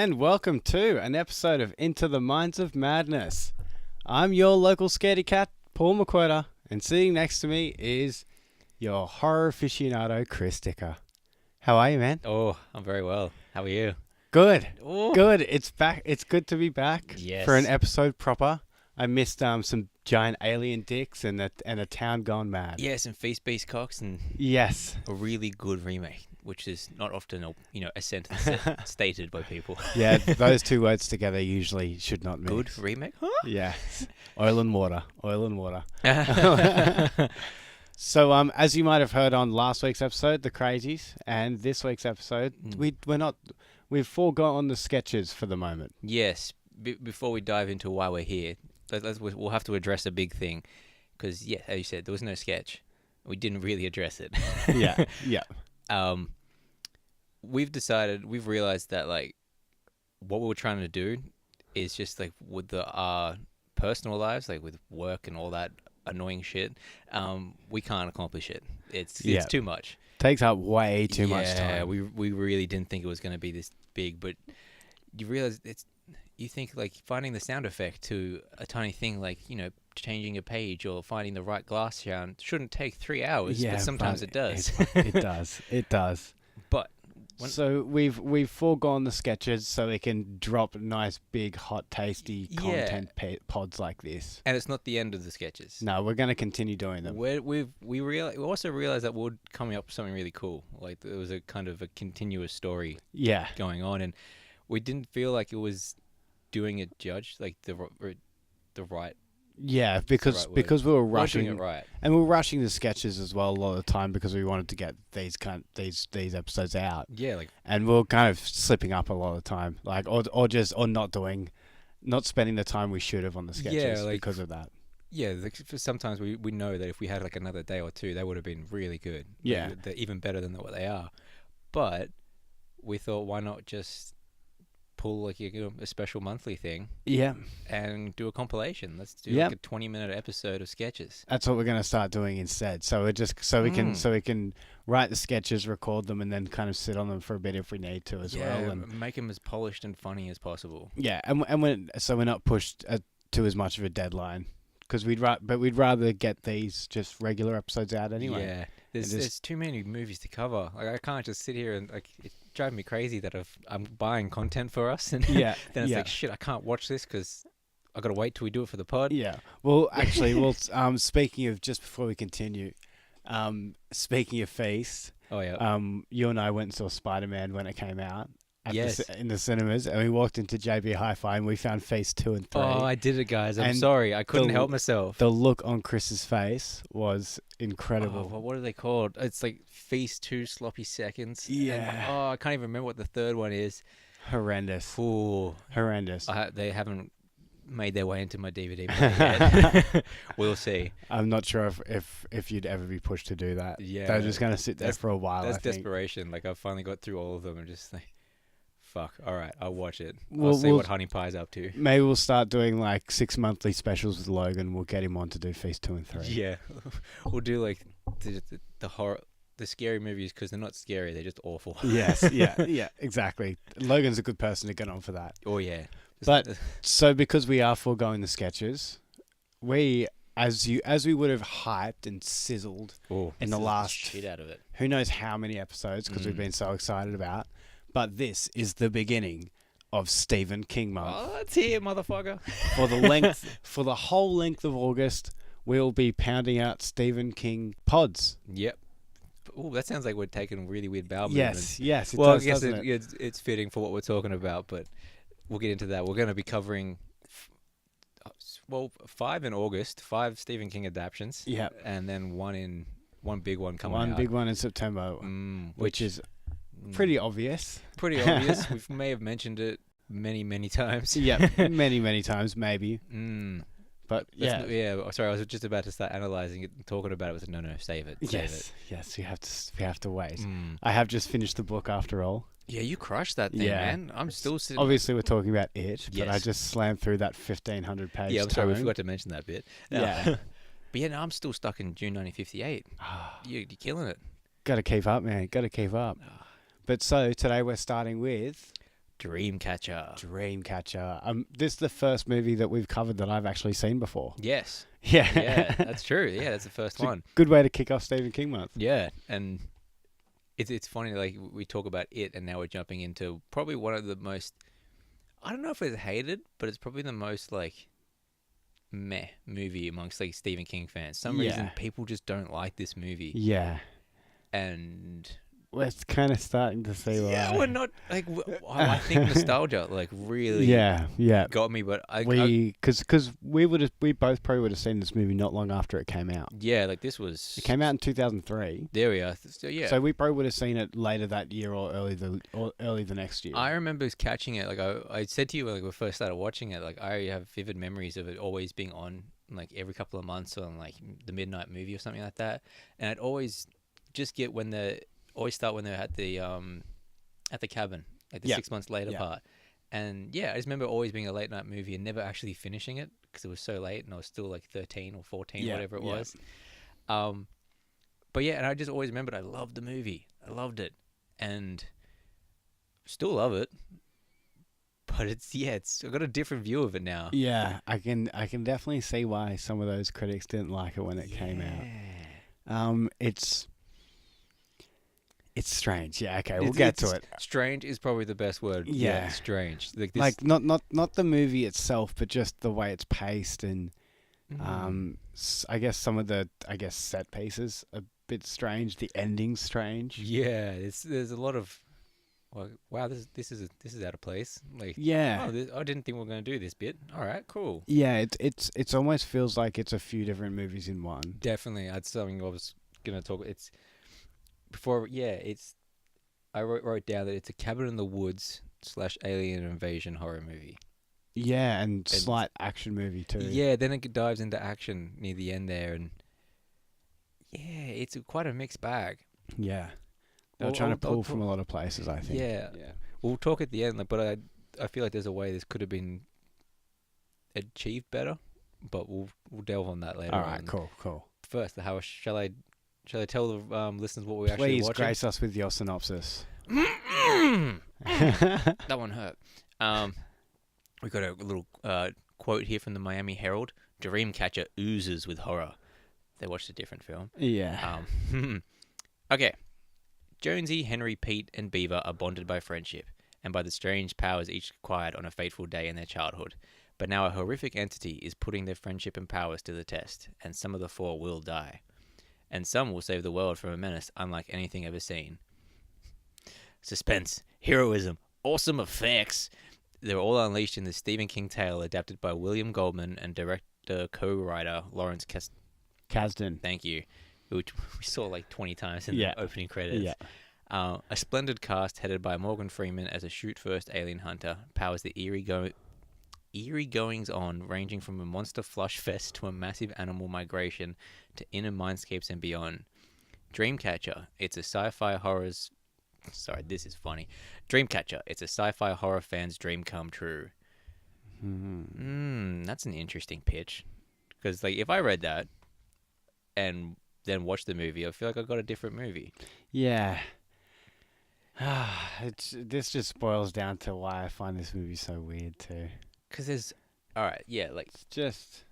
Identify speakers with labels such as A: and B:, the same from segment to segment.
A: and welcome to an episode of Into the Minds of Madness. I'm your local scaredy cat, Paul McWhirter, and sitting next to me is your horror aficionado, Chris Dicker. How are you, man?
B: Oh, I'm very well. How are you?
A: Good.
B: Oh.
A: Good. It's back. It's good to be back for an
B: Yes.
A: episode proper. I missed some giant alien dicks and a town gone mad.
B: Yes, and Feast-Based Cocks and
A: Yes.
B: a really good remake, which is not often a sentence stated by people.
A: Yeah, those two words together usually should not mix.
B: Good remake?
A: Yeah. Oil and water. Oil and water. So, as you might have heard on last week's episode, The Crazies, and this week's episode, we've foregone the sketches for the moment.
B: Yes. Before we dive into why we're here, we'll have to address a big thing, because yeah, as you said, there was no sketch. We didn't really address it.
A: Yeah.
B: We've realized that like what we were trying to do is just like with our personal lives, like with work and all that annoying shit, we can't accomplish it. It's too much.
A: Takes up way too much time.
B: Yeah, we really didn't think it was going to be this big, but you realize you think like finding the sound effect to a tiny thing like, changing a page or finding the right glass sound shouldn't take 3 hours, but sometimes it does.
A: It does. It does.
B: But
A: so we've foregone the sketches so we can drop nice, big, hot, tasty content pods like this.
B: And it's not the end of the sketches.
A: No, we're going to continue doing them.
B: We also realized that we're coming up with something really cool. Like there was a kind of a continuous story going on, and we didn't feel like it was doing it like the right.
A: Yeah, because we were rushing
B: it right,
A: and we were rushing the sketches as well a lot of the time because we wanted to get these episodes out.
B: Yeah,
A: and we were kind of slipping up a lot of the time, like or not spending the time we should have on the sketches because of that.
B: Yeah, for sometimes we know that if we had like another day or two, they would have been really good.
A: Yeah,
B: they're even better than what they are. But we thought, why not just pull like a special monthly thing, and do a compilation. Let's do like a 20-minute episode of sketches.
A: That's what we're going to start doing instead. So we can write the sketches, record them, and then kind of sit on them for a bit if we need to as well, and
B: make them as polished and funny as possible.
A: Yeah, and we're not pushed to as much of a deadline because we'd rather get these just regular episodes out anyway.
B: Yeah, there's too many movies to cover. Like I can't just sit here and like. Drive me crazy that I'm buying content for us, and then it's like shit. I can't watch this because I got to wait till we do it for the pod.
A: Yeah. Well, actually, speaking of, just before we continue, speaking of Feast, you and I went and saw Spider-Man when it came out. In the cinemas, and we walked into JB Hi-Fi and we found Feast 2 and 3.
B: Oh, I did it, guys. I'm sorry. I couldn't help myself.
A: The look on Chris's face was incredible.
B: Oh, what are they called? It's like Feast 2 Sloppy Seconds.
A: Yeah.
B: And, I can't even remember what the third one is.
A: Horrendous.
B: Ooh.
A: Horrendous.
B: They haven't made their way into my DVD yet. We'll see.
A: I'm not sure if you'd ever be pushed to do that.
B: Yeah.
A: They're just going to sit there for a while,
B: That's
A: I think.
B: desperation. Like, I've finally got through all of them and just like, fuck, all right, I'll watch it.
A: I'll
B: see what Honey Pie's up to.
A: Maybe we'll start doing like 6 monthly specials with Logan. We'll get him on to do Feast 2 and 3.
B: Yeah. We'll do like the horror, the scary movies, because they're not scary, they're just awful.
A: Yes, yeah, exactly. Logan's a good person to get on for that.
B: Oh, yeah.
A: But so because we are foregoing the sketches, we, as we would have hyped and sizzled in the last
B: shit out of it.
A: Who knows how many episodes, because we've been so excited about. But this is the beginning of Stephen King month.
B: Oh, let's hear it, motherfucker.
A: For the whole length of August, we'll be pounding out Stephen King pods.
B: Yep. Oh, that sounds like we're taking really weird bowel
A: movements. Yes.
B: Well, I guess it's fitting for what we're talking about, but we'll get into that. We're going to be covering 5 in August, 5 Stephen King adaptations.
A: Yeah.
B: And then one big one coming out.
A: One big one in September, which is pretty obvious.
B: Pretty obvious. We may have mentioned it many times.
A: Yeah, many times, maybe. But
B: sorry, I was just about to start analysing it and talking about it. I said, no, save it.
A: Yes, we have to wait. I have just finished the book after all.
B: Yeah, you crushed that thing, man. I'm still sitting.
A: Obviously, we're talking about it, but I just slammed through that 1,500 page.
B: Yeah, I'm sorry, we forgot to mention that bit.
A: Yeah.
B: But yeah, no, I'm still stuck in June 1958. You're killing it.
A: Got to keep up, man. Got to keep up. But so today we're starting with
B: Dreamcatcher.
A: This is the first movie that we've covered that I've actually seen before.
B: Yes.
A: Yeah.
B: Yeah, that's true. Yeah, that's the first one.
A: Good way to kick off Stephen King month.
B: Yeah, and it's funny, like, we talk about it, and now we're jumping into probably one of the most, I don't know if it's hated, but it's probably the most, like, meh movie amongst, like, Stephen King fans. Some reason people just don't like this movie.
A: Yeah.
B: And
A: we're kind of starting to see why.
B: Yeah, we're not, like, I think nostalgia, like, really got me, but
A: because we both probably would have seen this movie not long after it came out.
B: Yeah, like, this was...
A: It came out in 2003.
B: There we are. So, yeah.
A: So we probably would have seen it later that year or early the next year.
B: I remember catching it, like, I said to you, like, when we first started watching it, like, I have vivid memories of it always being on, like, every couple of months on, like, the midnight movie or something like that. And I'd always just get always start when they're at the cabin, like the 6 months later part. And I just remember always being a late night movie and never actually finishing it because it was so late and I was still like 13 or 14, whatever it was. But and I just always remembered I loved the movie. I loved it and still love it. But I've got a different view of it now.
A: Yeah, I can definitely see why some of those critics didn't like it when it came out. It's strange. Yeah, okay, we'll get to it.
B: Strange is probably the best word. Yeah, strange.
A: Like not the movie itself, but just the way it's paced and I guess some of the set pieces a bit strange. The ending's strange.
B: Yeah, there's a lot of wow, this is out of place. Like I didn't think we were going to do this bit. All right, cool.
A: Yeah, it's almost feels like it's a few different movies in one.
B: Definitely, that's something I was going to talk. I wrote down that it's a cabin in the woods / alien invasion horror movie.
A: Yeah, and slight action movie too.
B: Yeah, then it dives into action near the end there, and it's quite a mixed bag.
A: Yeah, they're trying to pull from a lot of places, I think.
B: Yeah. We'll talk at the end, but I feel like there's a way this could have been achieved better, but we'll delve on that later.
A: All right, cool.
B: First, shall I tell the listeners what we actually watching?
A: Please grace us with your synopsis.
B: That one hurt. We got a little quote here from the Miami Herald. Dreamcatcher oozes with horror. They watched a different film.
A: Yeah.
B: Okay. Jonesy, Henry, Pete, and Beaver are bonded by friendship and by the strange powers each acquired on a fateful day in their childhood. But now a horrific entity is putting their friendship and powers to the test, and some of the four will die. And some will save the world from a menace unlike anything ever seen. Suspense, heroism, awesome effects. They're all unleashed in the Stephen King tale adapted by William Goldman and director co-writer Lawrence
A: Kasdan.
B: Thank you. Which we saw like 20 times in the opening credits.
A: Yeah.
B: A splendid cast headed by Morgan Freeman as a shoot-first alien hunter powers the eerie goings-on ranging from a monster flush fest to a massive animal migration to inner mindscapes and beyond. Dreamcatcher, it's a sci-fi horror's... Sorry, this is funny. Dreamcatcher, it's a sci-fi horror fan's dream come true. That's an interesting pitch. Because like, if I read that and then watched the movie, I feel like I got a different movie.
A: Yeah. This just boils down to why I find this movie so weird too.
B: Because there's... Alright, yeah, like...
A: There's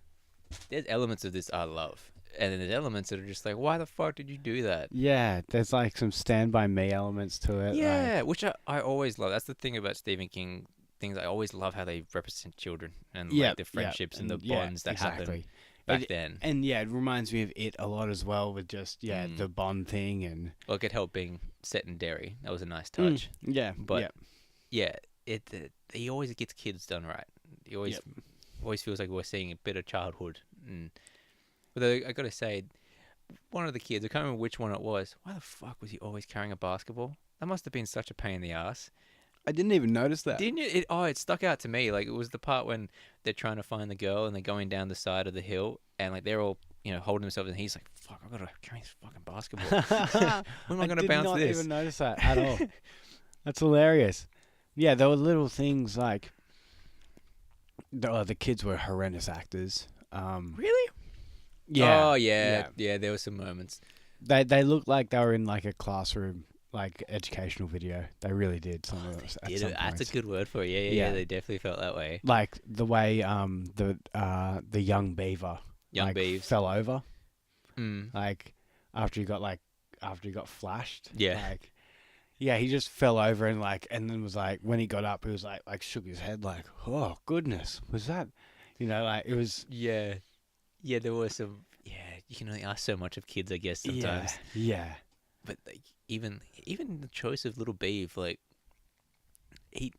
B: elements of this I love. And then there's elements that are just like, why the fuck did you do that?
A: Yeah, there's like some Stand By Me elements to it.
B: Yeah, which I always love. That's the thing about Stephen King things. I always love how they represent children and like the friendships and the bonds that happen back then. And
A: it reminds me of It a lot as well with just, the bond thing. And
B: like it helped being set in Derry. That was a nice touch.
A: But
B: he always gets kids done right. He always feels like we're seeing a bit of childhood. But I gotta say, one of the kids, I can't remember which one it was. Why the fuck was he always carrying a basketball? That must have been such a pain in the ass.
A: I didn't even notice that.
B: Didn't you? It stuck out to me. Like, it was the part when they're trying to find the girl and they're going down the side of the hill and like they're all, holding themselves and he's like, fuck, I've got to carry this fucking basketball. When am I going to bounce this?
A: I did not even notice that at all. That's hilarious. Yeah, there were little things like, the kids were horrendous actors.
B: Really?
A: Yeah.
B: Oh, yeah. Yeah, there were some moments.
A: They looked like they were in like a classroom like educational video. They really did. Some of those at some
B: That's a
A: points.
B: good word for it. Yeah. They definitely felt that way.
A: Like the way the young beaver
B: Beavs
A: fell over.
B: Mm.
A: Like after he got flashed.
B: Yeah.
A: Like yeah, he just fell over and then was like when he got up, he was like shook his head like, oh goodness, was that? Like it was.
B: Yeah. Yeah, there was some. Yeah, you can only ask so much of kids, I guess, sometimes.
A: Yeah.
B: But like, even the choice of little Beav, like I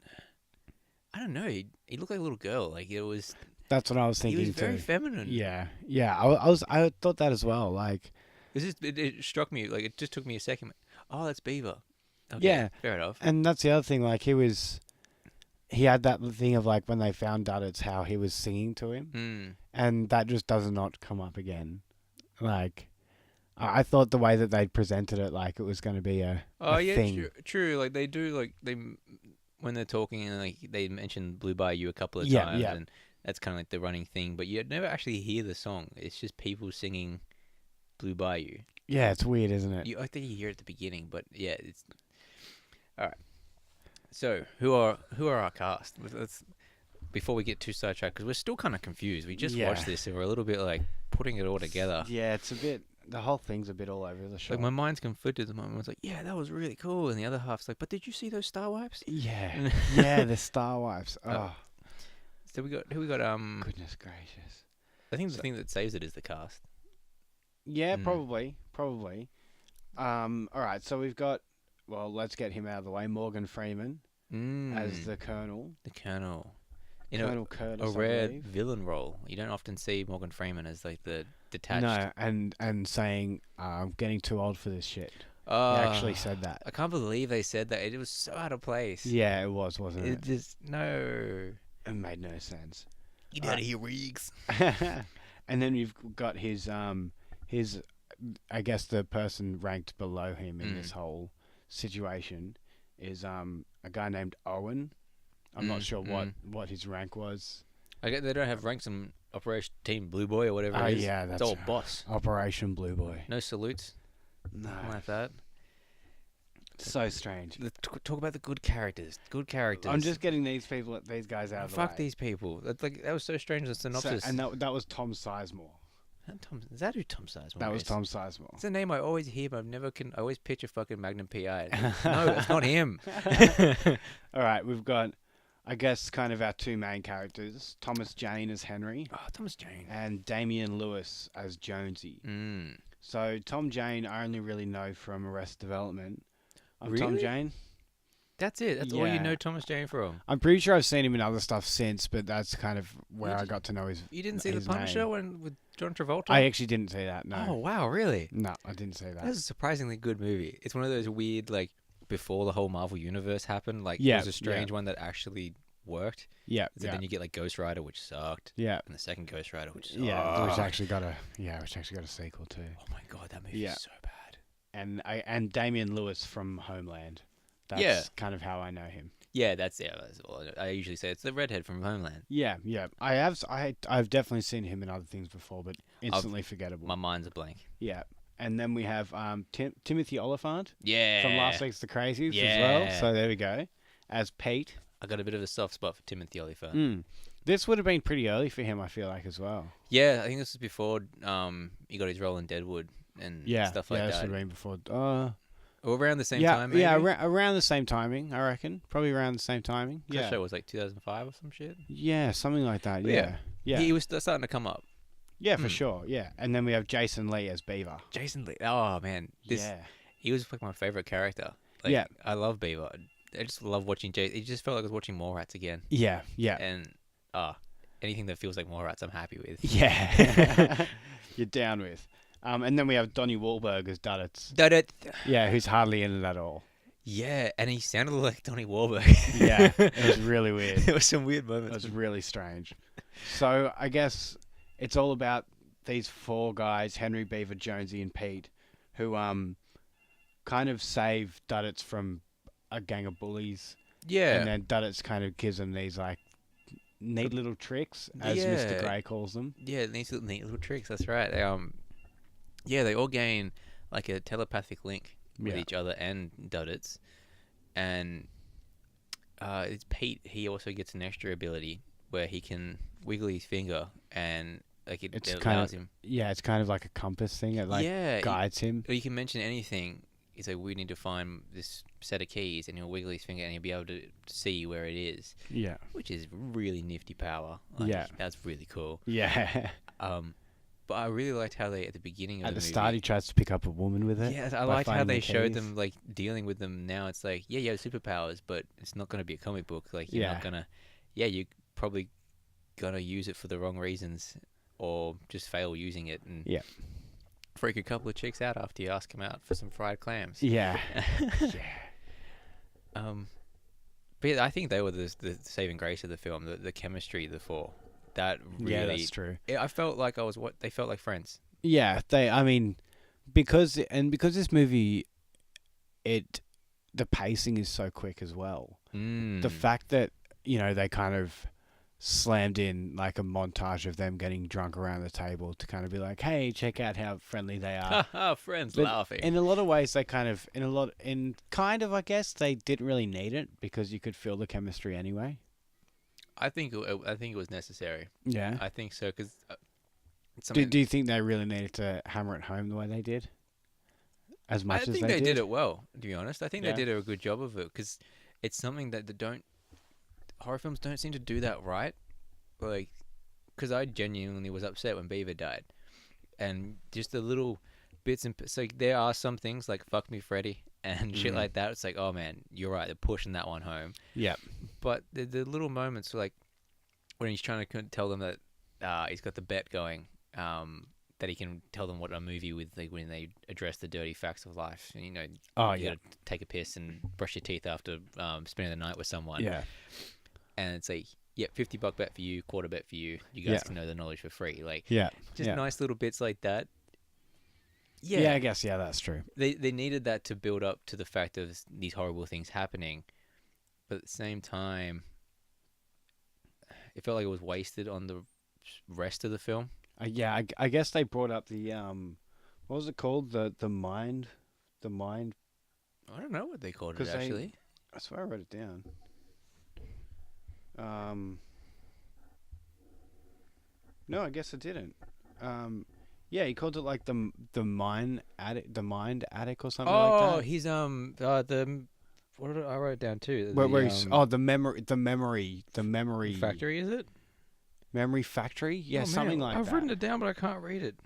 B: don't know, he looked like a little girl. Like it was.
A: That's what I was thinking
B: too. He was very
A: too.
B: feminine.
A: Yeah. I thought that as well. Like
B: it struck me. Like it just took me a second. Oh, that's Beaver. Okay,
A: yeah,
B: fair enough.
A: and that's the other thing. Like he had that thing of like when they found Duddits, how he was singing to him, and that just does not come up again. Like I thought the way that they'd presented it, like it was going to be a thing.
B: True. Like they do, like when they're talking and like they mention Blue Bayou a couple of times, and that's kind of like the running thing. But you never actually hear the song. It's just people singing Blue Bayou.
A: Yeah, it's weird, isn't it?
B: I think you hear it at the beginning, but yeah, it's all right. So who are our cast? Before we get too sidetracked, because we're still kind of confused. We just watched this and we're a little bit like putting it all together.
A: Yeah, it's a bit. The whole thing's a bit all over the shop.
B: Like my mind's conflicted at the moment. It's like, yeah, that was really cool, and the other half's like, but did you see those star wipes?
A: Yeah, yeah, the star wipes. Oh,
B: so we got
A: goodness gracious.
B: I think the thing that saves it is the cast.
A: Yeah, probably. All right, so we've got. Well, let's get him out of the way. Morgan Freeman as the Colonel.
B: The Colonel.
A: Colonel Curtis,
B: a rare villain role. You don't often see Morgan Freeman as like the detached.
A: No, and saying, I'm getting too old for this shit. He actually said that.
B: I can't believe they said that. It was so out of place.
A: Yeah, it was, wasn't it?
B: It just, no.
A: It made no sense.
B: Get out of here, Riggs.
A: And then you've got his, I guess the person ranked below him in this whole situation is a guy named Owen. I'm not sure what his rank was.
B: I guess they don't have ranks in Operation Team Blue Boy or whatever it is.
A: Yeah, that's
B: it's all boss.
A: Operation Blue Boy.
B: No salutes.
A: No.
B: Nothing like that.
A: So strange.
B: Talk about the good characters. Good characters.
A: I'm just getting these guys out of the way.
B: Fuck these people. That was so strange, the synopsis.
A: And that was Tom Sizemore.
B: Is that who Tom Sizemore is?
A: That was Tom Sizemore.
B: It's a name I always hear, but I always picture fucking Magnum P.I. No, it's not him.
A: All right, we've got, I guess, kind of our two main characters. Thomas Jane as Henry.
B: Oh, Thomas Jane.
A: And Damien Lewis as Jonesy. So Tom Jane I only really know from Arrested Development.
B: Really?
A: Tom Jane.
B: That's it. That's all you know Thomas Jane from.
A: I'm pretty sure I've seen him in other stuff since, but that's kind of where I got to know his.
B: You didn't see The Punisher with John Travolta?
A: I actually didn't see that. No.
B: Oh wow, really?
A: No, I didn't see that.
B: That's a surprisingly good movie. It's one of those weird, like, before the whole Marvel universe happened. Like, it was a strange one that actually worked.
A: Yeah.
B: So then you get like Ghost Rider, which sucked.
A: Yeah.
B: And the second Ghost Rider, which sucked.
A: Yeah, which actually got a sequel too.
B: Oh my god, that movie is so bad.
A: And Damien Lewis from Homeland. That's kind of how I know him.
B: Yeah, that's all. I usually say it's the redhead from Homeland.
A: Yeah. I've definitely seen him in other things before, but instantly forgettable.
B: My mind's a blank.
A: Yeah. And then we have Timothy Olyphant.
B: Yeah.
A: From last week's The Crazies as well. So there we go. As Pete.
B: I got a bit of a soft spot for Timothy Olyphant.
A: This would have been pretty early for him, I feel like, as well.
B: Yeah, I think this was before he got his role in Deadwood and stuff like that. Yeah, this
A: would have been before.
B: Or around the same time, maybe?
A: Yeah, around the same timing, I reckon. Probably around the same timing.
B: That show was like 2005 or some shit?
A: Yeah, something like that, yeah.
B: He was starting to come up.
A: Yeah, for sure, yeah. And then we have Jason Lee as Beaver.
B: Jason Lee, oh man. He was like my favourite character. Like, I love Beaver. I just love watching Jason. It just felt like I was watching Mallrats again.
A: Yeah.
B: And anything that feels like Mallrats, I'm happy with.
A: Yeah. You're down with. And then we have Donnie Wahlberg as Duddits. Yeah, who's hardly in it at all.
B: Yeah, and he sounded like Donnie Wahlberg.
A: Yeah, it was really weird.
B: There was some weird moments.
A: It was really strange. So I guess it's all about these four guys, Henry, Beaver, Jonesy, and Pete, who kind of save Duddits from a gang of bullies.
B: Yeah.
A: And then Duddits kind of gives them these like neat little tricks, as Mr. Grey calls them.
B: Yeah, these neat little tricks. That's right. They all gain like a telepathic link with each other and Duddits. And it's Pete. He also gets an extra ability where he can wiggle his finger and like it allows him.
A: Yeah, it's kind of like a compass thing. It like guides him.
B: Or you can mention anything. He's like, we need to find this set of keys, and he'll wiggle his finger and he'll be able to see where it is.
A: Yeah.
B: Which is really nifty power. Like, that's really cool.
A: Yeah.
B: But I really liked how they, at the beginning of the movie... At the
A: start, he tries to pick up a woman with it.
B: Yeah, I liked how they showed them, like, dealing with them now. It's like, yeah, you have superpowers, but it's not going to be a comic book. Like, you're not going to... Yeah, you're probably going to use it for the wrong reasons or just fail using it and freak a couple of chicks out after you ask them out for some fried clams.
A: Yeah.
B: But yeah, I think they were the saving grace of the film, the chemistry of the four. That really,
A: that's true.
B: I felt like they felt like friends.
A: Yeah, because this movie, the pacing is so quick as well. The fact that, they kind of slammed in like a montage of them getting drunk around the table to kind of be like, hey, check out how friendly they are.
B: Friends laughing.
A: In a lot of ways, they I guess they didn't really need it because you could feel the chemistry anyway.
B: I think it was necessary.
A: Yeah,
B: I think so. Because
A: do you think they really needed to hammer it home the way they did? As much as they did?
B: I think they did it well. To be honest, I think they did a good job of it because it's something that horror films don't seem to do that right. Like, because I genuinely was upset when Beaver died, and just the little bits and so there are some things like "fuck me, Freddy" and shit like that. It's like, oh man, you're right. They're pushing that one home.
A: Yeah.
B: But the little moments, like when he's trying to tell them that he's got the bet going, that he can tell them what a movie with, like when they address the dirty facts of life. And, you gotta take a piss and brush your teeth after spending the night with someone.
A: Yeah.
B: And it's like, $50 bet for you, quarter bet for you. You guys can know the knowledge for free. Like, just nice little bits like that.
A: Yeah, I guess, that's true.
B: They needed that to build up to the fact of these horrible things happening. But at the same time, it felt like it was wasted on the rest of the film.
A: I guess they brought up the, what was it called? The mind?
B: I don't know what they called it, actually.
A: I swear I wrote it down. No, I guess I didn't. He called it like the mind attic or something like that.
B: Oh, he's what did I wrote down too?
A: Where he's the memory
B: factory, is it?
A: Memory factory? Yeah, something like that.
B: I've written it down, but I can't read it.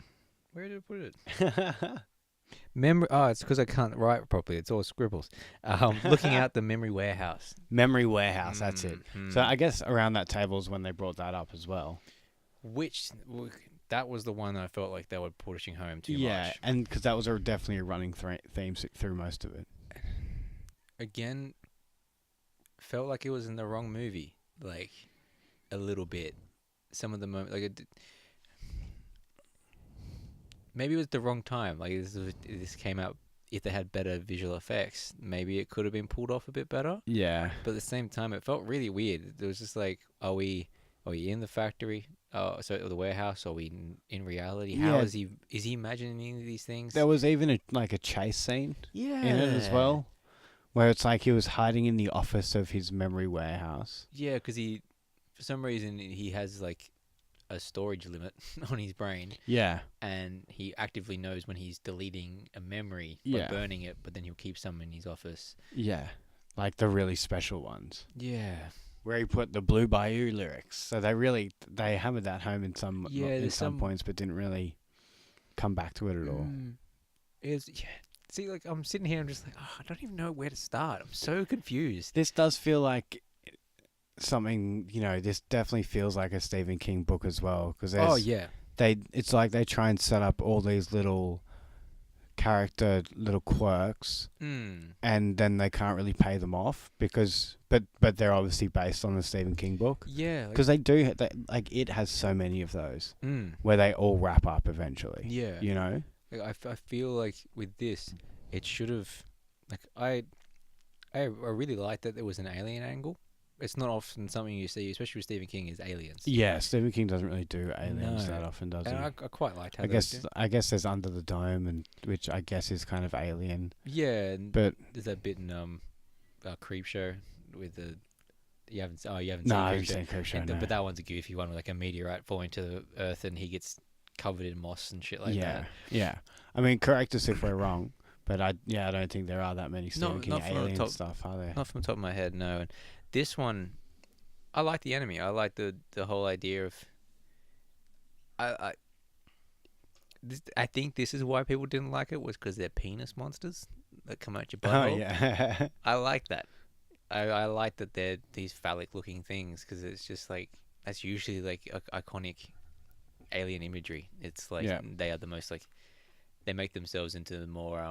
B: Where did I put it? Memory. Oh, it's because I can't write properly. It's all scribbles. Looking out the memory warehouse.
A: Memory warehouse. That's it. So I guess around that table is when they brought that up as well.
B: That was the one that I felt like they were pushing home too much.
A: Yeah, and because that was definitely a running theme through most of it.
B: Again, felt like it was in the wrong movie, like a little bit. Some of the moments, like maybe it was the wrong time. Like this came out. If they had better visual effects, maybe it could have been pulled off a bit better.
A: Yeah.
B: But at the same time, it felt really weird. It was just like, are we in the factory? So the warehouse? Are we in reality? How is he imagining any of these things?
A: There was even a chase scene in it as well, where it's like he was hiding in the office of his memory warehouse.
B: Yeah, because for some reason, he has like a storage limit on his brain.
A: Yeah.
B: And he actively knows when he's deleting a memory by burning it, but then he'll keep some in his office.
A: Yeah. Like the really special ones.
B: Yeah.
A: Where he put the Blue Bayou lyrics. So they hammered that home in some points, but didn't really come back to it at all.
B: See, like I'm sitting here, I'm just like, I don't even know where to start. I'm so confused.
A: This does feel like something, this definitely feels like a Stephen King book as well. Cause it's like they try and set up all these little character little quirks, and then they can't really pay them off but they're obviously based on the Stephen King book.
B: Yeah,
A: because it has so many of those where they all wrap up eventually.
B: Yeah, I feel like with this, it should have I really liked that there was an alien angle. it's not often something you see, especially with Stephen King, is aliens.
A: Yeah, Stephen King doesn't really do aliens that often, does he?
B: And I quite liked how
A: I guess there's Under the Dome, and which I guess is kind of alien.
B: Yeah,
A: but
B: there's that bit in Creep Show with the you haven't seen
A: Creep Show. No.
B: But that one's a goofy one with like a meteorite falling to the earth and he gets covered in moss and shit like that.
A: Yeah. I mean, correct us if we're wrong, but I don't think there are that many Stephen King alien stuff, are there?
B: Not from the top of my head, no. And this one, I like the enemy. I like the whole idea of. I think this is why people didn't like it, was because they're penis monsters that come out your butthole.
A: Oh yeah.
B: I like that. I like that they're these phallic looking things, because it's just like that's usually like iconic alien imagery. It's like they are the most like they make themselves into the more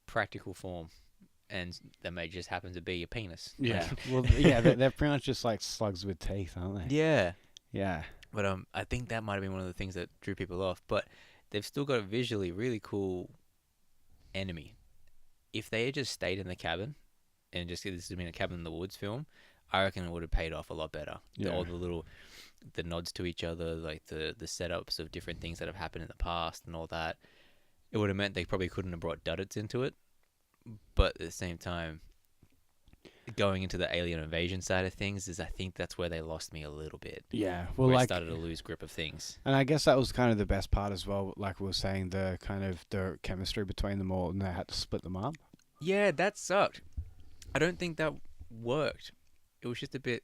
B: practical form, and that may just happen to be a penis.
A: Yeah. Well, yeah, they're pretty much just like slugs with teeth, aren't they?
B: Yeah.
A: Yeah.
B: But I think that might have been one of the things that drew people off. But they've still got a visually really cool enemy. If they had just stayed in the cabin, and just this had been a Cabin in the Woods film, I reckon it would have paid off a lot better.
A: Yeah.
B: All the nods to each other, like the setups of different things that have happened in the past and all that. It would have meant they probably couldn't have brought Duddits into it. But at the same time, going into the alien invasion side of things I think that's where they lost me a little bit.
A: Yeah. Well,
B: where I started to lose grip of things.
A: And I guess that was kind of the best part as well, like we were saying, the kind of the chemistry between them all, and they had to split them up.
B: Yeah, that sucked. I don't think that worked. It was just a bit...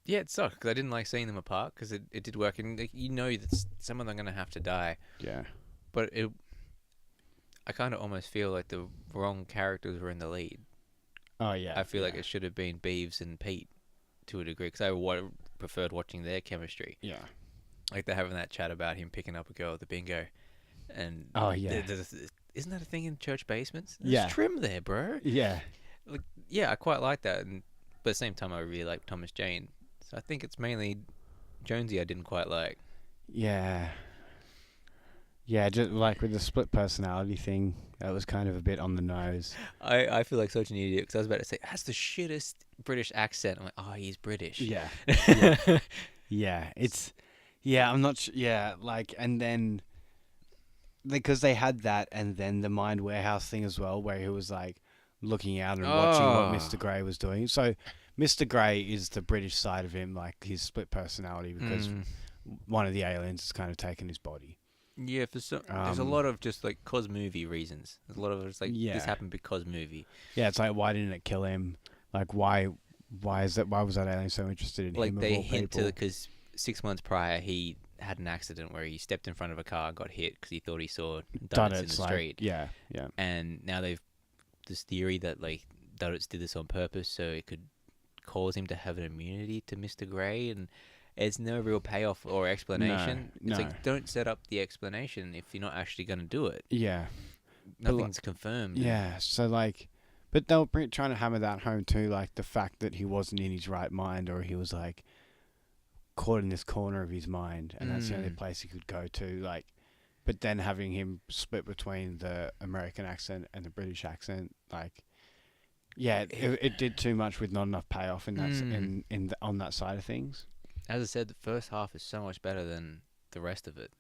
B: Yeah, it sucked, because I didn't like seeing them apart, because it did work, and you know that some of them are going to have to die.
A: Yeah.
B: But I kind of almost feel like the wrong characters were in the lead.
A: Oh, yeah.
B: I feel like it should have been Beeves and Pete, to a degree, because I preferred watching their chemistry.
A: Yeah.
B: Like, they're having that chat about him picking up a girl at the bingo. And isn't that a thing in church basements? There's trim there, bro.
A: Yeah.
B: Like, yeah, I quite like that. But at the same time, I really like Thomas Jane. So I think it's mainly Jonesy I didn't quite like.
A: Yeah. Yeah, just like with the split personality thing, that was kind of a bit on the nose.
B: I feel like such an idiot, because I was about to say, that's the shittest British accent. I'm like, oh, he's British.
A: Yeah. Yeah. I'm not sure. Yeah, like, and then, because they had that, and then the Mind Warehouse thing as well, where he was like looking out and watching what Mr. Grey was doing. So Mr. Grey is the British side of him, like his split personality, because one of the aliens has kind of taken his body.
B: Yeah, there's a lot of just like cause movie reasons. There's a lot of it's like this happened because movie.
A: Yeah, it's like, why didn't it kill him? Like, why was that alien so interested in him?
B: Like, they hint to, because 6 months prior he had an accident where he stepped in front of a car, got hit because he thought he saw Duddits in the street.
A: Yeah.
B: And now they've this theory that like Duddits did this on purpose so it could cause him to have an immunity to Mr. Grey, and there's no real payoff or explanation. It's like, don't set up the explanation if you're not actually going to do it.
A: Yeah.
B: Nothing's confirmed.
A: Yeah, so like, but they were trying to hammer that home too, like the fact that he wasn't in his right mind, or he was like caught in this corner of his mind, and that's the only place he could go to. Like, but then having him split between the American accent and the British accent, like, yeah, it did too much with not enough payoff in that on that side of things.
B: As I said, the first half is so much better than the rest of it.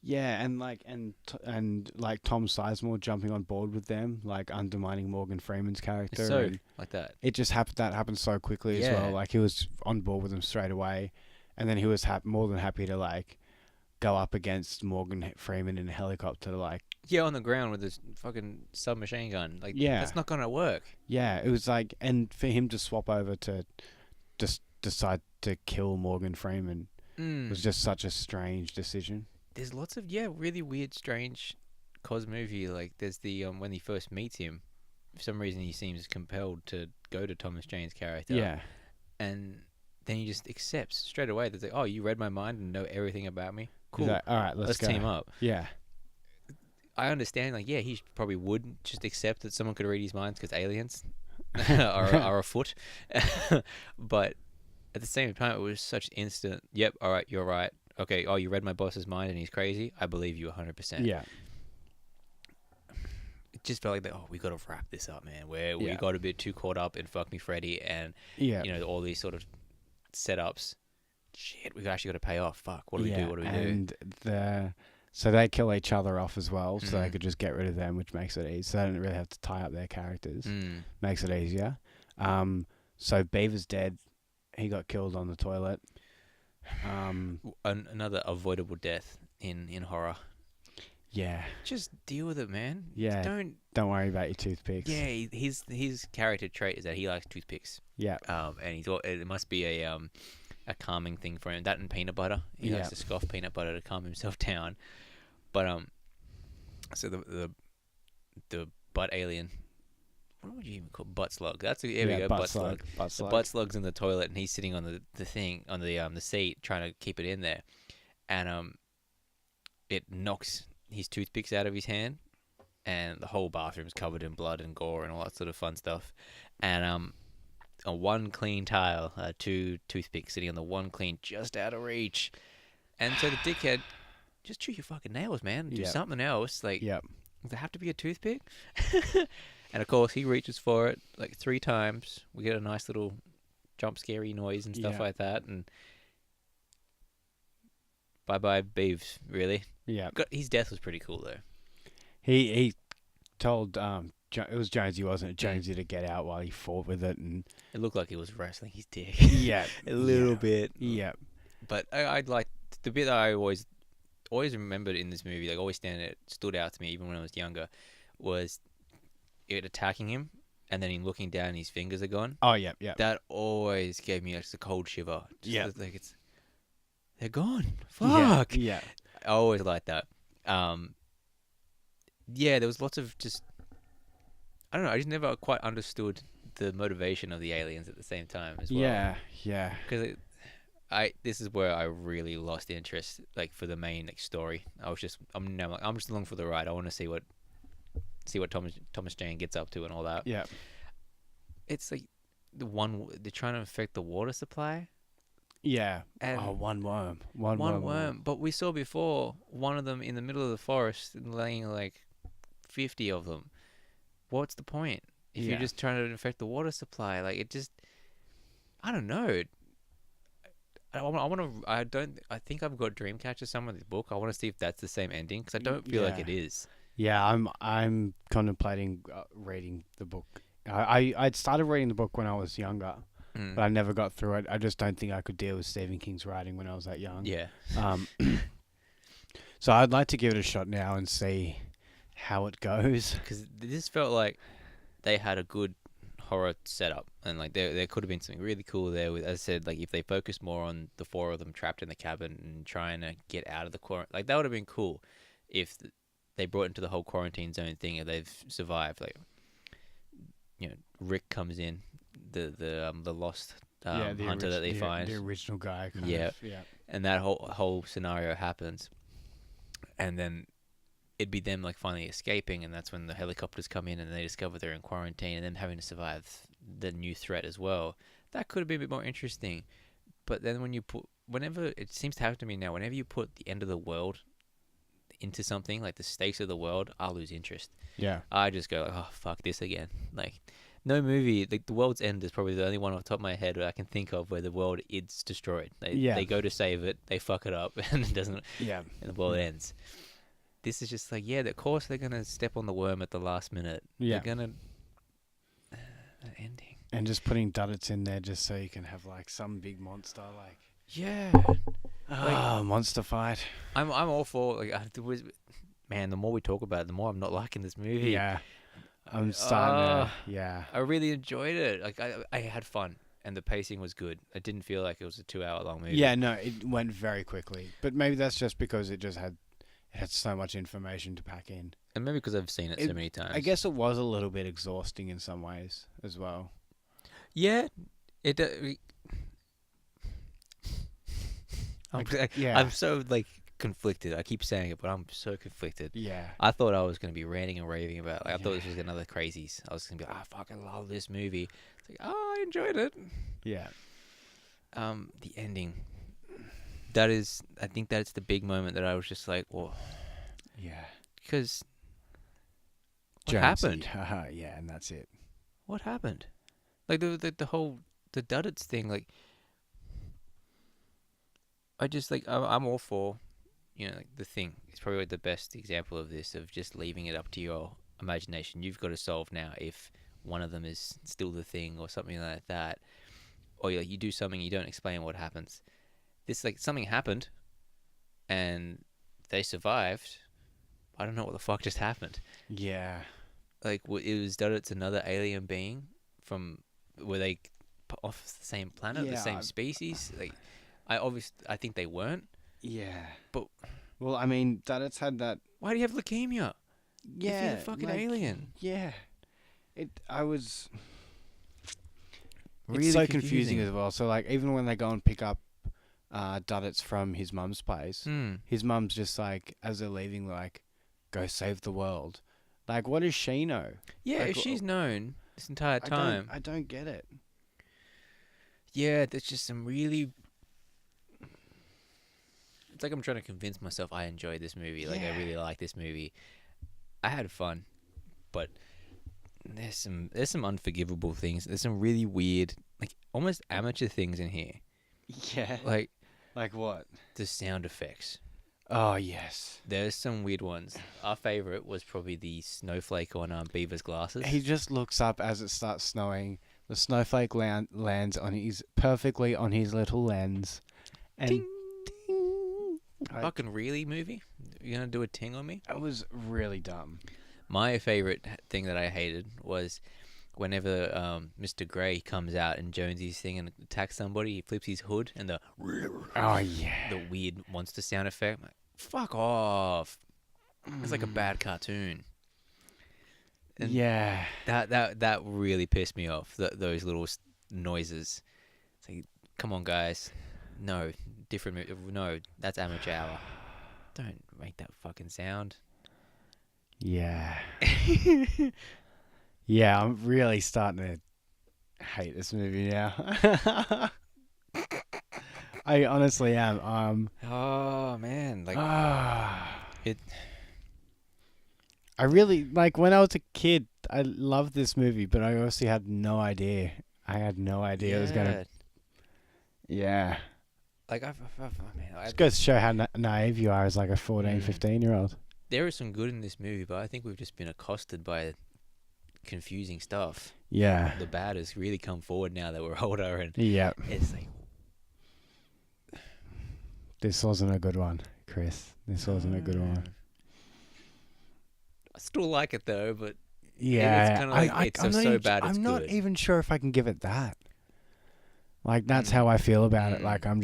A: Yeah, and like Tom Sizemore jumping on board with them, like undermining Morgan Freeman's character.
B: It's so like that.
A: It just happened. That happened so quickly as well. Like, he was on board with them straight away, and then he was more than happy to like go up against Morgan Freeman in a helicopter, like
B: on the ground with this fucking submachine gun. Like, that's not gonna work.
A: Yeah, it was like, and for him to swap over to just decide to kill Morgan Freeman was just such a strange decision.
B: There's lots of really weird, strange cos movie. Like, there's the when he first meets him, for some reason he seems compelled to go to Thomas Jane's character.
A: Yeah,
B: and then he just accepts straight away. That's like, oh, you read my mind and know everything about me. Cool.
A: Like, all right, let's go.
B: Team up.
A: Yeah,
B: I understand. Like, he probably would just accept that someone could read his minds because aliens are afoot. But at the same time, it was such instant. Yep. All right, you're right. Okay, you read my boss's mind and he's crazy. I believe you 100%.
A: Yeah.
B: it just felt like that. Oh, we got to wrap this up, man. Where we got a bit too caught up in Fuck Me Freddy and you know all these sort of setups. Shit, we've actually got to pay off. Fuck, what do we do? What do we do?
A: And so they kill each other off as well, so they could just get rid of them, which makes it easy. So they don't really have to tie up their characters. Makes it easier. So Beaver's dead. He got killed on the toilet.
B: Another avoidable death in horror.
A: Yeah.
B: Just deal with it, man.
A: Yeah. Don't worry about your toothpicks.
B: Yeah, his character trait is that he likes toothpicks.
A: Yeah.
B: And he thought it must be a calming thing for him. That and peanut butter. He likes to scoff peanut butter to calm himself down. But so the butt alien. What would you even call butt slug? There we go. Butt slug. The butt slug's in the toilet, and he's sitting on the thing on the seat, trying to keep it in there, and it knocks his toothpicks out of his hand, and the whole bathroom's covered in blood and gore and all that sort of fun stuff, and on one clean tile, 2 toothpicks sitting on the one clean, just out of reach, and so the dickhead, just chew your fucking nails, man. Do something else. Like, does it have to be a toothpick? And of course, he reaches for it like 3 times. We get a nice little jump scary noise and stuff like that. And bye-bye, Beaves, really. Yeah. His death was pretty cool, though.
A: He told, it was Jonesy, wasn't it? Jonesy to get out while he fought with it. And
B: it looked like he was wrestling his dick.
A: Yeah.
B: A little bit.
A: Yeah.
B: But I'd like, the bit that I always remembered in this movie, like always stood out to me, even when I was younger, was it attacking him and then him looking down and his fingers are gone.
A: Oh, yeah.
B: That always gave me just a cold shiver. Just like they're gone.
A: Fuck.
B: Yeah. I always liked that. There was lots of just, I don't know, I just never quite understood the motivation of the aliens at the same time as well.
A: Yeah.
B: Because this is where I really lost interest, like for the main story. I'm just along for the ride. I want to see what Thomas Jane gets up to and all that.
A: Yeah.
B: It's like they're trying to affect the water supply.
A: Yeah.
B: And
A: one worm.
B: One worm. But we saw before one of them in the middle of the forest laying like 50 of them. What's the point? If you're just trying to affect the water supply, like it just, I don't know. I think I've got Dreamcatcher somewhere in this book. I want to see if that's the same ending because I don't feel like it is.
A: Yeah, I'm contemplating reading the book. I'd started reading the book when I was younger, but I never got through it. I just don't think I could deal with Stephen King's writing when I was that young.
B: Yeah.
A: So I'd like to give it a shot now and see how it goes.
B: Because this felt like they had a good horror setup, and like there could have been something really cool there. With, as I said, like if they focused more on the 4 of them trapped in the cabin and trying to get out of the quarantine, like that would have been cool. If they brought into the whole quarantine zone thing, and they've survived. Like, you know, Rick comes in, the lost hunter that they find,
A: the original guy.
B: Yeah, and that whole scenario happens, and then it'd be them like finally escaping, and that's when the helicopters come in and they discover they're in quarantine, and them having to survive the new threat as well. That could have been a bit more interesting, but then whenever it seems to happen to me now, whenever you put the end of the world into something like the stakes of the world, I lose interest.
A: Yeah,
B: I just go like, oh fuck this again. Like no movie, like The World's End is probably the only one off the top of my head that I can think of where the world is destroyed. They go to save it, they fuck it up, and it doesn't. Yeah, and the world ends. This is just like, of course they're gonna step on the worm at the last minute. Yeah, they're gonna ending
A: and just putting duddits in there just so you can have like some big monster like.
B: Yeah.
A: Monster fight.
B: I'm all for man. The more we talk about it, the more I'm not liking this movie.
A: Yeah, I'm starting.
B: I really enjoyed it. Like I had fun, and the pacing was good. I didn't feel like it was a 2-hour long movie.
A: Yeah, no, it went very quickly. But maybe that's just because it had so much information to pack in,
B: and maybe because I've seen it so many times.
A: I guess it was a little bit exhausting in some ways as well.
B: Yeah, I'm so like conflicted. I keep saying it, but I'm so conflicted.
A: Yeah.
B: I thought I was going to be ranting and raving about it. Like, I thought this was another Crazies. I was going to be like, I fucking love this movie. It's like, I enjoyed it.
A: Yeah.
B: The ending. I think that's the big moment that I was just like, whoa.
A: Yeah.
B: Because What happened?
A: Yeah, and that's it.
B: What happened? Like the whole the Duddits thing. Like, I just like I'm all for, like The Thing. It's probably the best example of this, of just leaving it up to your imagination. You've got to solve now if one of them is still the Thing or something like that, or you do something, you don't explain what happens. This, like, something happened, and they survived. I don't know what the fuck just happened.
A: Yeah.
B: Like, it was Duddits another alien being from, were they off the same planet, the same species? Like, I think they weren't.
A: Yeah.
B: But,
A: well, I mean, Duddits had that.
B: Why do you have leukemia?
A: Yeah.
B: If you're a fucking alien.
A: Yeah. I was.
B: Really
A: it's so confusing as well. So, like, even when they go and pick up Duddits from his mum's place, his mum's just like, as they're leaving, like, go save the world. Like, what does she know?
B: Yeah,
A: like,
B: if she's known this entire time.
A: I don't get it.
B: Yeah, there's just some really. It's like I'm trying to convince myself I enjoyed this movie. Like, I really like this movie. I had fun, but there's some unforgivable things. There's some really weird, like, almost amateur things in here.
A: Yeah.
B: Like
A: what?
B: The sound effects.
A: Oh, yes.
B: There's some weird ones. Our favorite was probably the snowflake on Beaver's glasses.
A: He just looks up as it starts snowing. The snowflake lands perfectly on his little lens. And
B: ting! Ting! Fucking really, movie? You gonna do a ting on me?
A: It was really dumb.
B: My favorite thing that I hated was whenever Mr. Grey comes out and Jonesy's thing and attacks somebody, he flips his hood and the weird monster sound effect. Like, fuck off! It's like a bad cartoon. And that really pissed me off. Those little noises. It's like, come on, guys. No, different. No, that's amateur hour. Don't make that fucking sound.
A: Yeah. Yeah, I'm really starting to hate this movie now. I honestly am.
B: Oh man, like it.
A: I really, like, when I was a kid, I loved this movie, but I honestly had no idea. I had no idea it was gonna. Yeah.
B: Like I
A: just goes to show how naive you are as like a 14, 15-year-old.
B: There is some good in this movie, but I think we've just been accosted by confusing stuff.
A: Yeah.
B: The bad has really come forward now that we're older, and it's like,
A: this wasn't a good one, Chris. This wasn't a good one.
B: I still like it though, but
A: it's
B: kind of like it's so bad it's
A: I'm not
B: good.
A: even sure if I can give it that. Like, that's how I feel about it. Like, I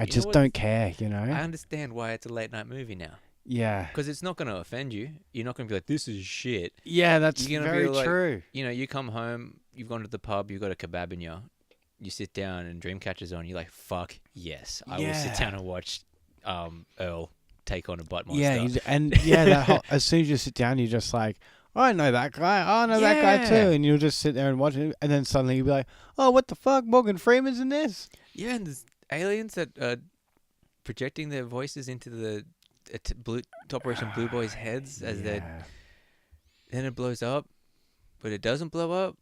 A: just don't care, you know?
B: I understand why it's a late night movie now.
A: Yeah.
B: Because it's not going to offend you. You're not going to be like, this is shit.
A: Yeah, that's very true.
B: You come home, you've gone to the pub, you've got a kebab in you sit down and Dreamcatcher's on, you're like, fuck, yes. I will sit down and watch Earl take on a butt monster.
A: Yeah, as soon as you sit down, you're just like, oh, I know that guy. Oh, I know that guy too. And you'll just sit there and watch it. And then suddenly you'll be like, oh, what the fuck? Morgan Freeman's in this?
B: Yeah, and there's aliens that are projecting their voices into the Operation Blue Boy's heads as then it blows up, but it doesn't blow up.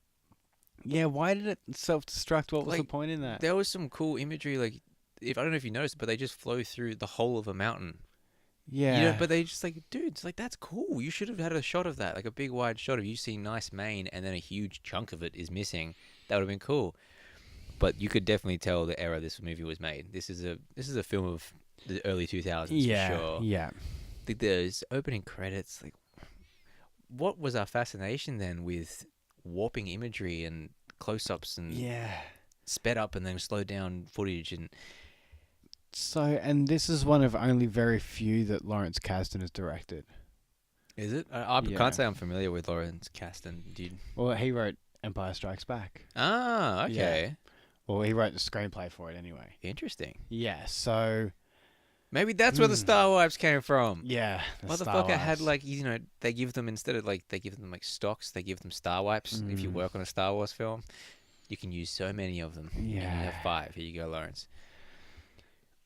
A: Yeah, why did it self-destruct? What was the point in that?
B: There was some cool imagery, like, I don't know if you noticed, but they just flow through the whole of a mountain. Yeah. But they just like, dude, it's like, that's cool. You should have had a shot of that, like a big wide shot of you seeing nice mane and then a huge chunk of it is missing. That would have been cool. But you could definitely tell the era this movie was made. This is a film of the early 2000s for sure.
A: Yeah.
B: Like, those opening credits, like, what was our fascination then with warping imagery and close-ups and sped up and then slowed down footage? And
A: and this is one of only very few that Lawrence Kasdan has directed.
B: Is it? I can't say I'm familiar with Lawrence Kasdan, dude.
A: Well, he wrote Empire Strikes Back.
B: Ah, okay.
A: Yeah. Well, he wrote the screenplay for it anyway.
B: Interesting.
A: Yeah, so
B: maybe that's where the Star Wipes came from.
A: Yeah.
B: Motherfucker had, like, they give them, instead of, like, they give them, like, stocks, they give them Star Wipes. If you work on a Star Wars film, you can use so many of them. Yeah. And you have 5. Here you go, Lawrence.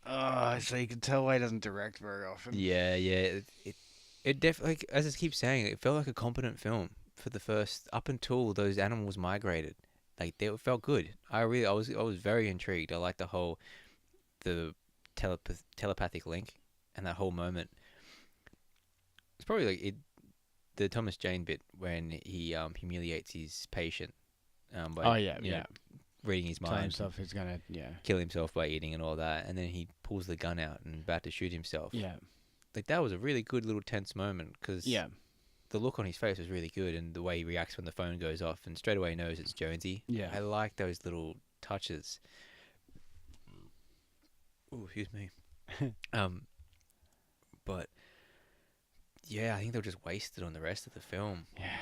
A: Oh, so you can tell why he doesn't direct very often.
B: Yeah. It definitely, like, as I keep saying, it felt like a competent film for the first, up until those animals migrated. Like, they felt good. I was very intrigued. I liked the telepathic link and that whole moment. It's probably like the Thomas Jane bit when he humiliates his patient by reading his mind.
A: Tell himself he's gonna
B: kill himself by eating and all that, and then he pulls the gun out and about to shoot himself.
A: Yeah,
B: like that was a really good little tense moment because the look on his face was really good, and the way he reacts when the phone goes off, and straight away he knows it's Jonesy.
A: Yeah,
B: I like those little touches. Oh, excuse me. But yeah, I think they were just wasted on the rest of the film.
A: Yeah,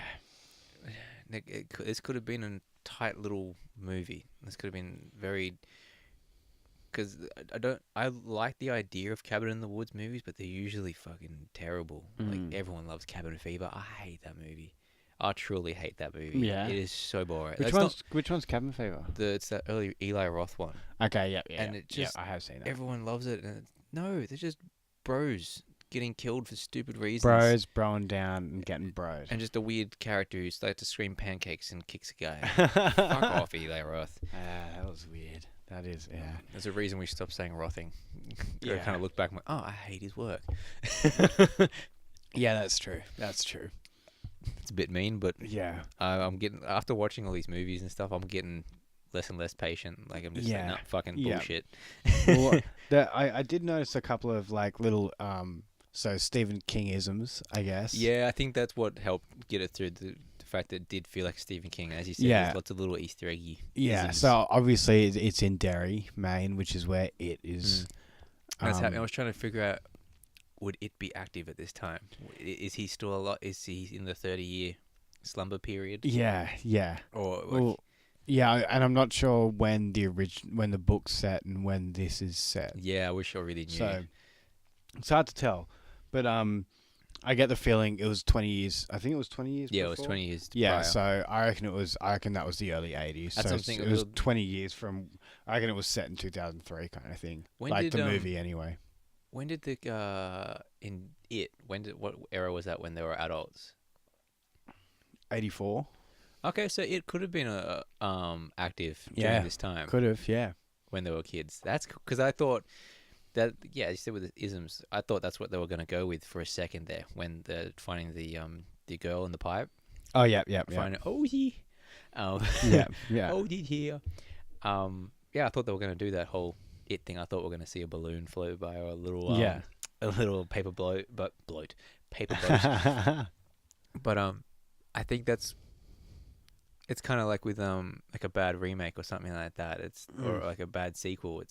B: This could have been a tight little movie. This could have been very. Because I like the idea of Cabin in the Woods movies, but they're usually fucking terrible. Like, everyone loves Cabin Fever. I hate that movie. I truly hate that movie.
A: Yeah.
B: It is so boring.
A: Which one's Cabin Fever?
B: It's that early Eli Roth one.
A: Okay, yeah.
B: And it just,
A: I have seen that.
B: Everyone loves it. And no, they're just bros getting killed for stupid reasons.
A: Bros broing down and getting bros.
B: And just a weird character who's like to scream pancakes and kicks a guy. Fuck off, Eli Roth.
A: That was weird. That is, yeah.
B: There's a reason we stopped saying Rothing. I kind of look back and like, oh, I hate his work.
A: Yeah, that's true. That's true.
B: It's a bit mean, but
A: yeah,
B: I'm getting, after watching all these movies and stuff, I'm getting less and less patient. Like, I'm just like, nah, fucking bullshit.
A: Well, I did notice a couple of like little so Stephen King-isms, I guess.
B: Yeah, I think that's what helped get it through, the fact that it did feel like Stephen King, as you said. There's lots of little Easter eggy.
A: Yeah,
B: isms.
A: so obviously it's in Derry, Maine, which is where it is.
B: I was trying to figure out, would it be active at this time? Is he still a lot? Is he in the 30-year slumber period?
A: Yeah.
B: Or like,
A: well, yeah, and I'm not sure when when the book's set and when this is set.
B: Yeah, I wish I really knew.
A: So it's hard to tell, but I get the feeling it was 20 years. I think it was 20 years.
B: Yeah,
A: before.
B: it was 20 years.
A: Yeah,
B: prior.
A: So I reckon that was the early 80s.
B: That's
A: so
B: something
A: it was 20 years from. I reckon it was set in 2003, kind of thing.
B: When
A: like
B: did,
A: the movie, anyway.
B: When did what era was that when they were adults?
A: 84.
B: Okay, so it could have been active during this time.
A: Could have, yeah.
B: When they were kids. That's because I thought that, you said with the isms, I thought that's what they were going to go with for a second there when they're finding the girl in the pipe.
A: Oh yeah.
B: Finding Odie.
A: Yeah.
B: Odie here. Yeah, I thought they were going to do that whole it thing. I thought we were going to see a balloon float by, or a little paper boat. But I think it's kind of like with like a bad remake or something like that. Or like a bad sequel.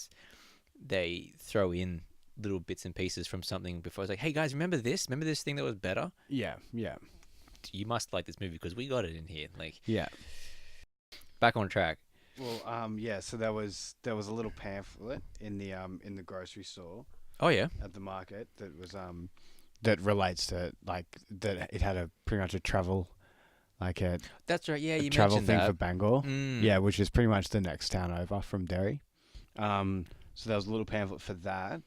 B: They throw in little bits and pieces from something before. It's like, hey guys, remember this thing that was better?
A: Yeah.
B: You must like this movie because we got it in here. Like,
A: yeah.
B: Back on track.
A: Well, so there was a little pamphlet in the grocery store.
B: Oh yeah.
A: At the market that was that relates to like that it had pretty much a travel, like a.
B: That's right. Yeah, you
A: travel
B: mentioned
A: thing
B: that.
A: for Bangor. Yeah, which is pretty much the next town over from Derry. So there was a little pamphlet for that,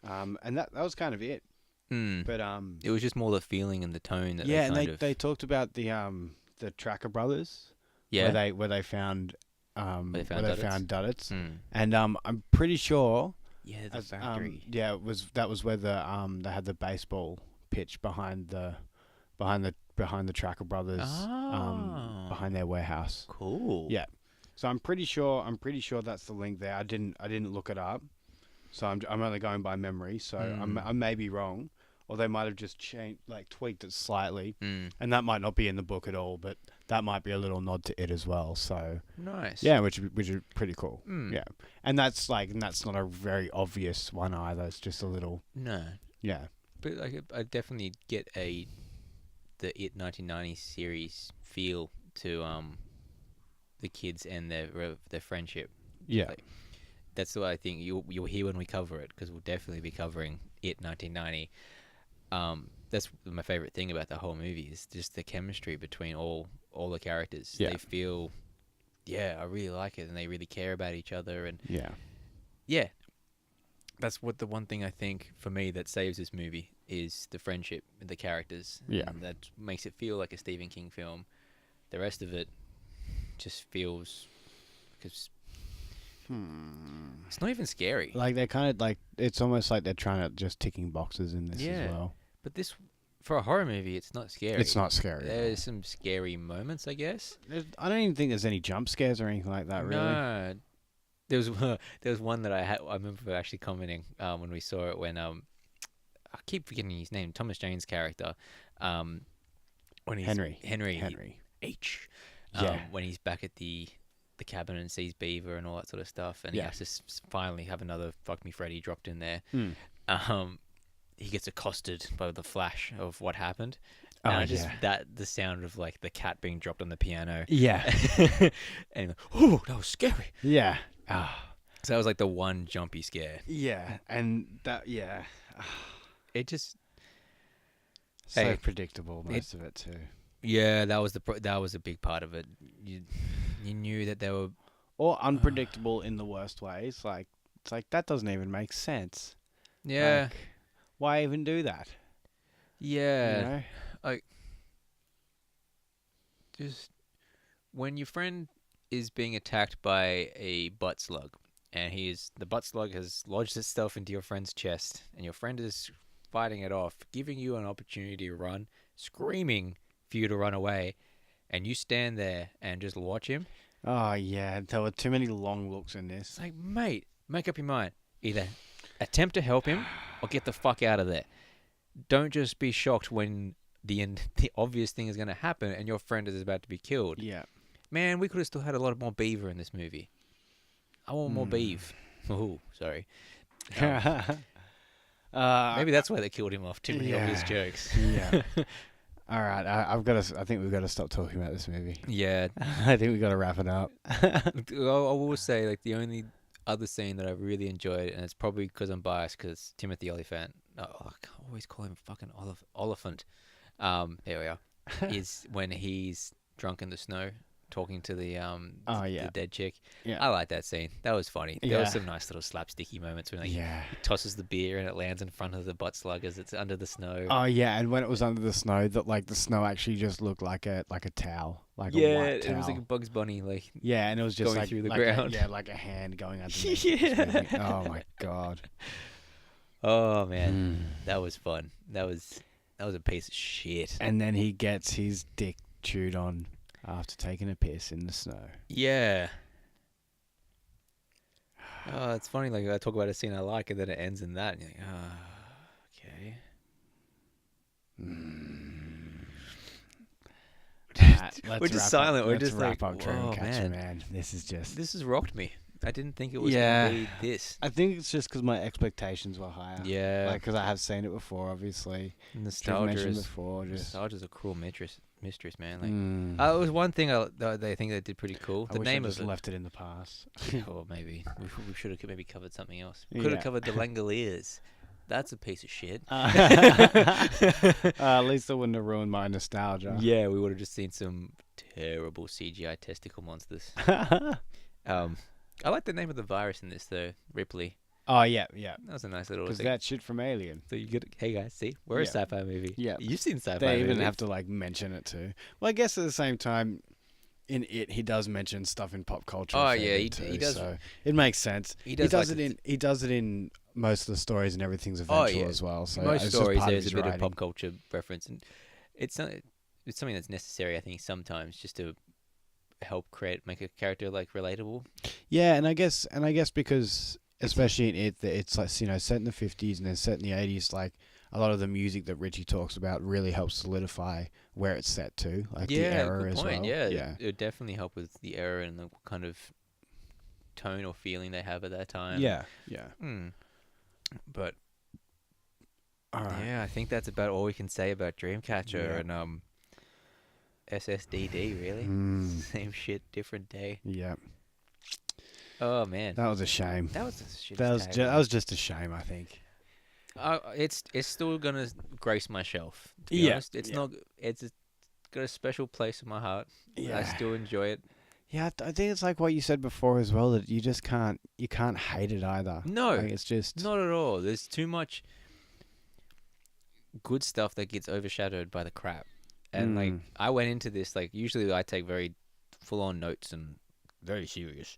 A: and that was kind of it. But
B: it was just more the feeling and the tone that.
A: Yeah, and they talked about the Tracker brothers.
B: Yeah.
A: Where they found Duddits.
B: And
A: I'm pretty sure.
B: Yeah, the factory.
A: That was where they had the baseball pitch behind the Tracker brothers behind their warehouse.
B: Cool.
A: Yeah. So I'm pretty sure that's the link there. I didn't look it up, so I'm only going by memory. So I may be wrong, or they might have just tweaked it slightly, and that might not be in the book at all. But that might be a little nod to it as well. So
B: nice.
A: Yeah, which is pretty cool. Yeah, and that's not a very obvious one either. It's just a little.
B: No.
A: Yeah.
B: But I definitely get the It 1990 series feel to the kids and their friendship.
A: Yeah.
B: That's what I think you'll hear when we cover it, because we'll definitely be covering It 1990. That's my favorite thing about the whole movie is just the chemistry between all the characters.
A: Yeah.
B: They feel, I really like it, and they really care about each other, and
A: yeah.
B: That's what the one thing I think for me that saves this movie. is the friendship with the characters.
A: Yeah.
B: And that makes it feel like a Stephen King film. The rest of it just feels... Because it's not even scary.
A: Like, they're kind of like... It's almost like they're trying to just ticking boxes in this as well.
B: But this... For a horror movie, it's not scary.
A: It's not scary.
B: There's some scary moments, I guess.
A: I don't even think there's any jump scares or anything like that, really.
B: No. There was one that I remember actually commenting when we saw it when... I keep forgetting his name. Thomas Jane's character. When he's
A: Henry.
B: H.
A: Yeah.
B: When he's back at the cabin and sees Beaver and all that sort of stuff. And he has to finally have another Fuck Me Freddy dropped in there. He gets accosted by the flash of what happened. And the sound of like the cat being dropped on the piano.
A: Yeah.
B: And oh, that was scary.
A: Yeah.
B: So that was like the one jumpy scare.
A: Yeah. And that,
B: it just
A: so predictable, most of it too.
B: Yeah, that was a big part of it. You knew that they were
A: or unpredictable in the worst ways. Like it's like that doesn't even make sense.
B: Yeah.
A: Like, why even do that?
B: Yeah.
A: You know?
B: Like, just when your friend is being attacked by a butt slug, and the butt slug has lodged itself into your friend's chest, and your friend is fighting it off, giving you an opportunity to run, screaming for you to run away, and you stand there and just watch him.
A: Oh, yeah. There were too many long looks in this.
B: It's like, mate, make up your mind. Either attempt to help him or get the fuck out of there. Don't just be shocked when the obvious thing is going to happen and your friend is about to be killed.
A: Yeah.
B: Man, we could have still had a lot more Beaver in this movie. I want more Beav. Oh, sorry. Maybe that's why they killed him off. Too many obvious jokes.
A: Yeah. All right. I think we've got to stop talking about this movie.
B: Yeah.
A: I think we've got to wrap it up.
B: I will say, like, the only other scene that I really enjoyed, and it's probably because I'm biased, because Timothy Olyphant, I always call him fucking Oliphant. There we are. Is when he's drunk in the snow, talking to the dead chick. Yeah, I like that scene. That was funny. There was some nice little slapsticky moments when he tosses the beer and it lands in front of the butt slug as it's under the snow.
A: Oh yeah, and when it was under the snow, that like the snow actually just looked like a towel, like a white towel.
B: It was like a Bugs Bunny, like
A: and it was just
B: going
A: like
B: through the ground.
A: Like a hand going underneath. Oh my god.
B: Oh man, that was fun. That was a piece of shit.
A: And then he gets his dick chewed on after taking a piss in the snow. Yeah.
B: Oh, it's funny. Like I talk about a scene I like, and then it ends in that, and you're like, okay. We're just silent. We're just
A: wrap
B: like,
A: up Dreamcatcher, man. This has
B: rocked me. I didn't think it was going to be this.
A: I think it's just because my expectations were higher.
B: Yeah.
A: Like, because I have seen it before, obviously.
B: Nostalgia is a cruel mistress, man. Like, it was one thing they think they did pretty cool.
A: I wish I just left it in the past.
B: Or maybe. We should have maybe covered something else. We could have covered the Langoliers. That's a piece of shit.
A: At least I wouldn't have ruined my nostalgia.
B: Yeah, we would have just seen some terrible CGI testicle monsters. I like the name of the virus in this, though. Ripley.
A: Oh, yeah.
B: That was a nice little...
A: Because that shit from Alien.
B: So you get... Hey, guys, see? We're a sci-fi movie.
A: Yeah.
B: You've seen sci-fi
A: movies. They
B: movies.
A: even have to, like, mention it, too. Well, I guess at the same time, in it, he does mention stuff in pop culture.
B: Oh, yeah, he does.
A: So it makes sense. He does it in most of the stories, and everything's Eventual as well. So
B: most stories, there's a bit of pop culture reference. And it's something that's necessary, I think, sometimes, just to help make a character like relatable.
A: Yeah, and I guess because especially in it, that it's like, you know, set in the 50s and then set in the 80s, like a lot of the music that Richie talks about really helps solidify where it's set to, like the era as well.
B: Yeah, it would definitely help with the era and the kind of tone or feeling they have at that time.
A: Yeah.
B: But I think that's about all we can say about Dreamcatcher and SSDD, really. Same shit, different day.
A: Yeah.
B: Oh man,
A: that was a shame.
B: That was a shit.
A: That was just a shame, I think.
B: It's still gonna grace my shelf. To be honest. It's not. It's got a special place in my heart. Yeah. I still enjoy it.
A: Yeah, I think it's like what you said before as well, that you just can't hate it either.
B: No,
A: like, it's just
B: not at all. There's too much. good stuff that gets overshadowed by the crap. And like I went into this like usually I take very full on notes and very serious,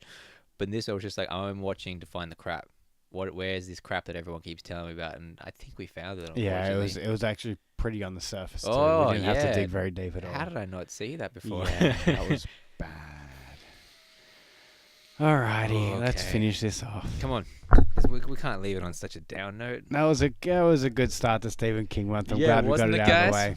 B: but in this I was just like I'm watching to find the crap. Where is this crap that everyone keeps telling me about? And I think we found it.
A: Yeah, it was actually pretty on the surface too.
B: Oh,
A: We didn't have to dig very deep at all.
B: How did I not see that before?
A: Yeah, that was bad. Alrighty, let's finish this off.
B: Come on, we can't leave it on such a down note.
A: That was a good start to Stephen King month. I'm glad we got it out of the way.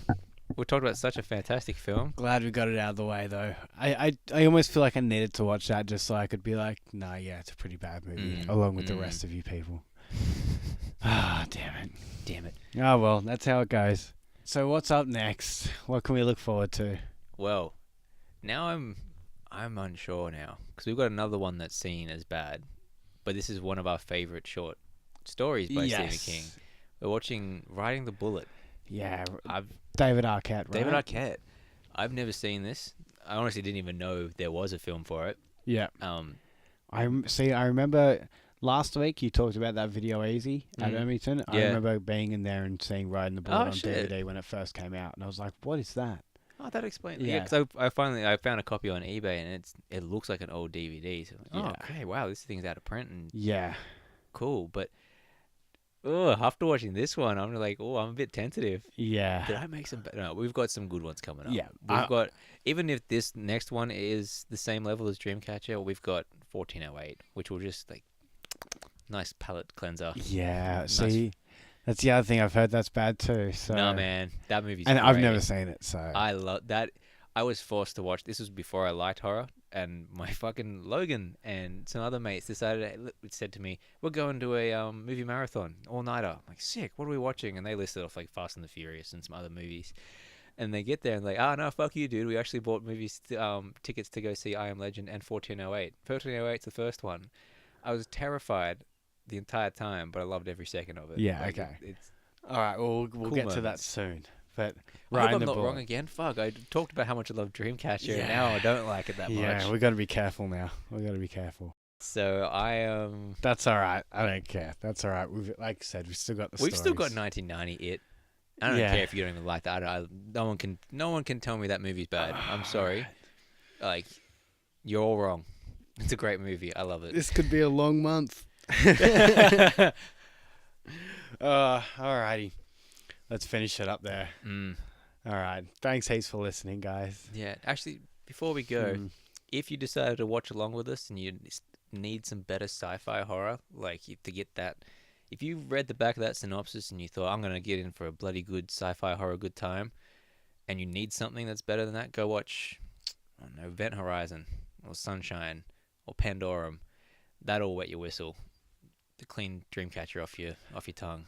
B: We talked about such a fantastic film.
A: Glad we got it out of the way, though. I almost feel like I needed to watch that just so I could be like, nah, yeah, it's a pretty bad movie, along with the rest of you people. Ah, damn it. Oh, well, that's how it goes. So what's up next? What can we look forward to?
B: Well, now I'm unsure now, because we've got another one that's seen as bad, but this is one of our favorite short stories by Stephen King. We're watching Riding the Bullet.
A: Yeah, David Arquette, right?
B: David Arquette. I've never seen this. I honestly didn't even know there was a film for it.
A: Yeah. I remember last week you talked about that Video Easy at Ermington. Yeah. I remember being in there and seeing Riding the Bullet on DVD when it first came out, and I was like, "What is that?"
B: Oh, that explains. Yeah, because I found a copy on eBay, and it looks like an old DVD. So I'm like, okay, wow, this thing's out of print, and cool, but. Oh, after watching this one, I'm like, I'm a bit tentative.
A: Yeah.
B: Did I make some? No, we've got some good ones coming up.
A: Yeah.
B: We've got, even if this next one is the same level as Dreamcatcher, we've got 1408, which will just like, nice palate cleanser.
A: Yeah. Nice. See, that's the other thing I've heard that's bad too. So.
B: No, man. That movie's
A: and
B: great.
A: I've never seen it, so.
B: I love that. I was forced to watch. This was before I liked horror. And my fucking Logan and some other mates said to me, we're going to a movie marathon all-nighter. I'm like, sick, what are we watching? And they listed off like Fast and the Furious and some other movies. And they get there and like, no, fuck you, dude. We actually bought tickets to go see I Am Legend and 1408. 1408's the first one. I was terrified the entire time, but I loved every second of it.
A: Yeah, like, okay. All right, well, we'll get to that soon. But
B: I hope I'm not wrong again. Fuck, I talked about how much I love Dreamcatcher, and now I don't like it that much.
A: Yeah, we got to be careful now. We got to be careful.
B: So
A: That's all right. I don't care. That's all right. Like I said, we've still got the stories.
B: We've still got 1990 It. I don't care if you don't even like that. No one can tell me that movie's bad. I'm sorry. Like, you're all wrong. It's a great movie. I love it.
A: This could be a long month. Alrighty. Let's finish it up there. All right. Thanks heaps for listening, guys.
B: Yeah. Actually, before we go, if you decided to watch along with us and you need some better sci-fi horror, like to get that, if you read the back of that synopsis and you thought, I'm going to get in for a bloody good sci-fi horror good time, and you need something that's better than that, go watch, I don't know, Event Horizon or Sunshine or Pandorum. That'll wet your whistle. To clean Dreamcatcher off your tongue.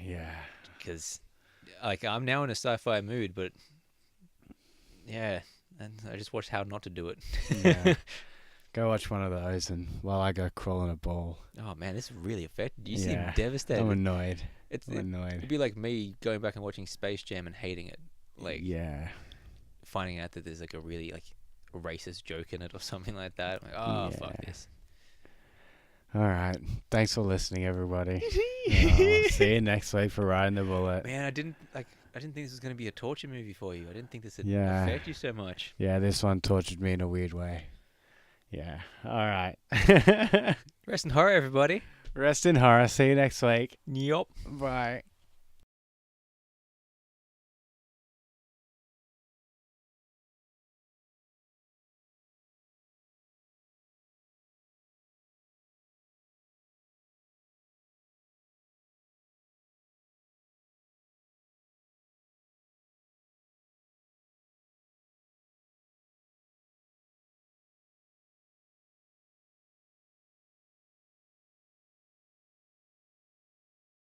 A: Yeah.
B: Because... like, I'm now in a sci-fi mood, but yeah, and I just watched How Not to Do It.
A: Yeah. Go watch one of those, and while I go crawl in a ball.
B: Oh man, this really affected you. Seem devastated.
A: I'm annoyed.
B: I'm annoyed. It'd be like me going back and watching Space Jam and hating it. Like, finding out that there's like a really like a racist joke in it or something like that. I'm like, fuck this.
A: All right. Thanks for listening, everybody. See you next week for Riding the Bullet.
B: Man, I didn't think this was going to be a torture movie for you. I didn't think this would affect you so much.
A: Yeah, this one tortured me in a weird way. Yeah. All right.
B: Rest in horror, everybody.
A: Rest in horror. See you next week.
B: Yup.
A: Bye.